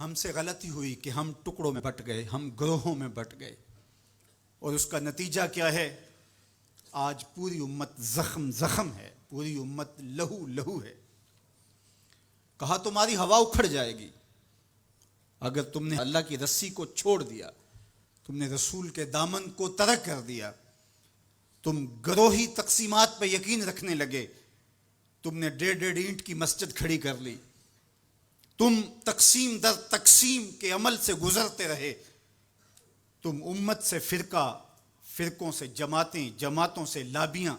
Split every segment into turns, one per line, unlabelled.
ہم سے غلطی ہوئی کہ ہم ٹکڑوں میں بٹ گئے، ہم گروہوں میں بٹ گئے، اور اس کا نتیجہ کیا ہے؟ آج پوری امت زخم زخم ہے، پوری امت لہو لہو ہے۔ کہا تمہاری ہوا اکھڑ جائے گی اگر تم نے اللہ کی رسی کو چھوڑ دیا، تم نے رسول کے دامن کو ترک کر دیا، تم گروہی تقسیمات پہ یقین رکھنے لگے، تم نے 1.5 اینٹ کی مسجد کھڑی کر لی، تم تقسیم در تقسیم کے عمل سے گزرتے رہے، تم امت سے فرقوں سے جماعتیں، جماعتوں سے لابیاں،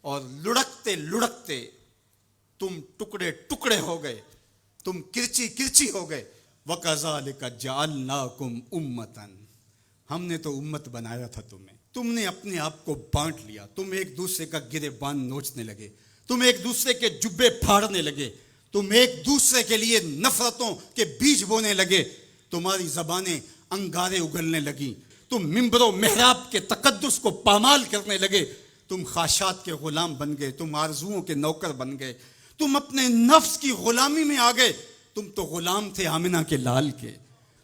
اور لڑکتے لڑکتے تم ٹکڑے ٹکڑے ہو گئے، تم کرچی کرچی ہو گئے۔ وَكَذَلِكَ جَعَلْنَاكُمْ أُمَّةً، ہم نے تو امت بنایا تھا تمہیں، تم نے اپنے آپ کو بانٹ لیا، تم ایک دوسرے کا گریبان نوچنے لگے، تم ایک دوسرے کے جبے پھاڑنے لگے، تم ایک دوسرے کے لیے نفرتوں کے بیج بونے لگے، تمہاری زبانیں انگارے اگلنے لگیں، تم ممبر و محراب کے تقدس کو پامال کرنے لگے، تم خواہشات کے غلام بن گئے، تم آرزوؤں کے نوکر بن گئے، تم اپنے نفس کی غلامی میں آ گئے۔ تم تو غلام تھے آمنہ کے لال کے،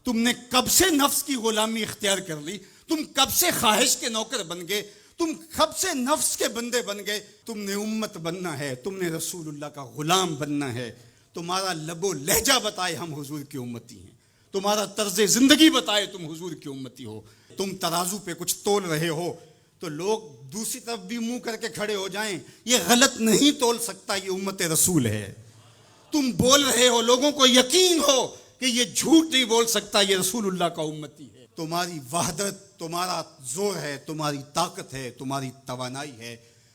تم نے کب سے نفس کی غلامی اختیار کر لی، تم کب سے خواہش کے نوکر بن گئے، تم کب سے نفس کے بندے بن گئے۔ تم نے امت بننا ہے، تم نے رسول اللہ کا غلام بننا ہے۔ تمہارا لب و لہجہ بتائے ہم حضور کی امتی ہیں، تمہارا طرز زندگی بتائے تم حضور کی امتی ہو۔ تم ترازو پہ کچھ تول رہے ہو تو لوگ دوسری طرف بھی منہ کر کے کھڑے ہو جائیں، یہ غلط نہیں تول سکتا، یہ امت رسول ہے۔ تم بول رہے ہو، لوگوں کو یقین ہو کہ یہ جھوٹ نہیں بول سکتا، یہ رسول اللہ کا امتی ہے۔ تمہاری وحدت، تمہارا زور ہے، تمہاری طاقت ہے، تمہاری توانائی ہے۔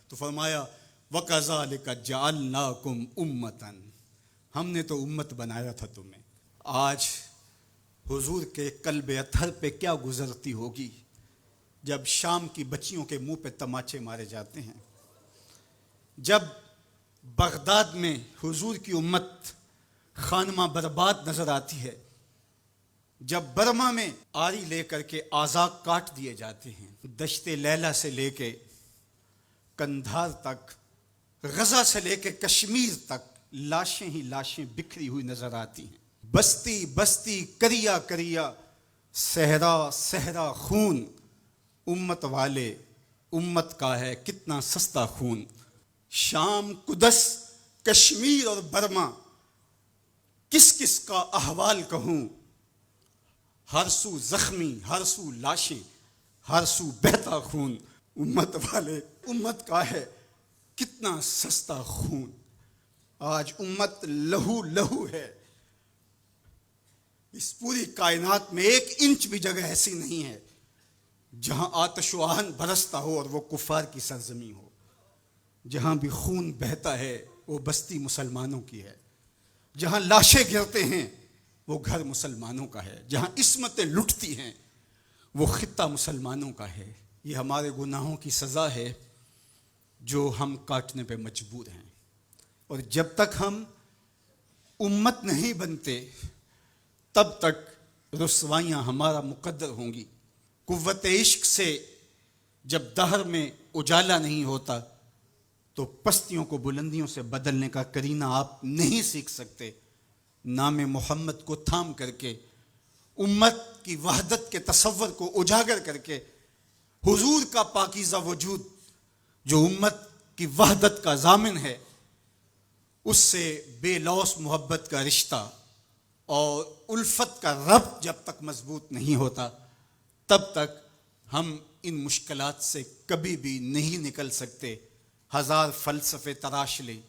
تو فرمایا وَكَذَلِكَ جَعَلْنَاكُمْ أُمَّةً، ہم نے تو امت بنایا تھا تمہیں۔ آج حضور کے قلب اطہر پہ کیا گزرتی ہوگی جب شام کی بچیوں کے منہ پہ تماچے مارے جاتے ہیں، جب بغداد میں حضور کی امت خانمہ برباد نظر آتی ہے، جب برما میں آری لے کر کے اعضاء کاٹ دیے جاتے ہیں، دشت لیلہ سے لے کے کندھار تک، غزہ سے لے کے کشمیر تک لاشیں ہی لاشیں بکھری ہوئی نظر آتی ہیں، بستی بستی کریا کریا، صحرا صحرا خون، امت والے امت کا ہے کتنا سستا خون۔ شام، قدس، کشمیر اور برما، کس کس کا احوال کہوں، ہر سو زخمی، ہر سو لاشیں، ہر سو بہتا خون، امت والے امت کا ہے کتنا سستا خون۔ آج امت لہو لہو ہے، اس پوری کائنات میں 1 انچ بھی جگہ ایسی نہیں ہے جہاں آتش و آہن برستا ہو اور وہ کفار کی سرزمین ہو۔ جہاں بھی خون بہتا ہے وہ بستی مسلمانوں کی ہے، جہاں لاشیں گرتے ہیں وہ گھر مسلمانوں کا ہے، جہاں عصمتیں لٹتی ہیں وہ خطہ مسلمانوں کا ہے۔ یہ ہمارے گناہوں کی سزا ہے جو ہم کاٹنے پہ مجبور ہیں، اور جب تک ہم امت نہیں بنتے تب تک رسوائیاں ہمارا مقدر ہوں گی۔ قوت عشق سے جب دہر میں اجالا نہیں ہوتا تو پستیوں کو بلندیوں سے بدلنے کا کرینہ آپ نہیں سیکھ سکتے۔ نام محمد کو تھام کر کے، امت کی وحدت کے تصور کو اجاگر کر کے، حضور کا پاکیزہ وجود جو امت کی وحدت کا ضامن ہے، اس سے بے لوث محبت کا رشتہ اور الفت کا ربط جب تک مضبوط نہیں ہوتا تب تک ہم ان مشکلات سے کبھی بھی نہیں نکل سکتے۔ 1000 فلسفے تراش لیں،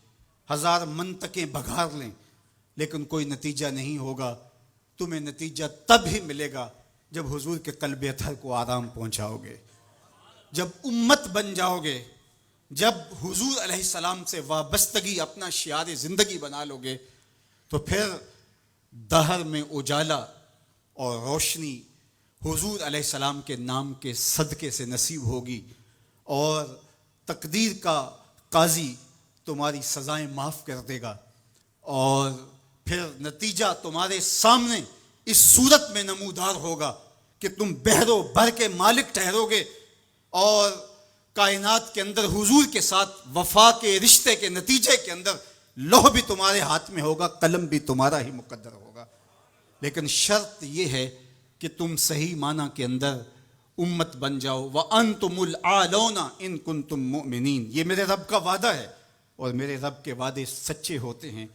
1000 منطقیں بگھار لیں، لیکن کوئی نتیجہ نہیں ہوگا۔ تمہیں نتیجہ تب ہی ملے گا جب حضور کے قلب اطہر کو آرام پہنچاؤ گے، جب امت بن جاؤ گے، جب حضور علیہ السلام سے وابستگی اپنا شعار زندگی بنا لو گے، تو پھر دہر میں اجالا اور روشنی حضور علیہ السلام کے نام کے صدقے سے نصیب ہوگی، اور تقدیر کا قاضی تمہاری سزائیں معاف کر دے گا، اور پھر نتیجہ تمہارے سامنے اس صورت میں نمودار ہوگا کہ تم بحر و بر کے مالک ٹھہرو گے، اور کائنات کے اندر حضور کے ساتھ وفا کے رشتے کے نتیجے کے اندر لوح بھی تمہارے ہاتھ میں ہوگا، قلم بھی تمہارا ہی مقدر ہوگا۔ لیکن شرط یہ ہے کہ تم صحیح معنی کے اندر امت بن جاؤ. وَأَنْتُمُ الْعَالَوْنَ إِن كُنتُم مُؤْمِنِينَ. یہ میرے رب کا وعدہ ہے اور میرے رب کے وعدے سچے ہوتے ہیں.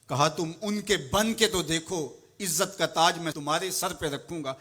کہا تم ان کے بن کے تو دیکھو، عزت کا تاج میں تمہارے سر پہ رکھوں گا.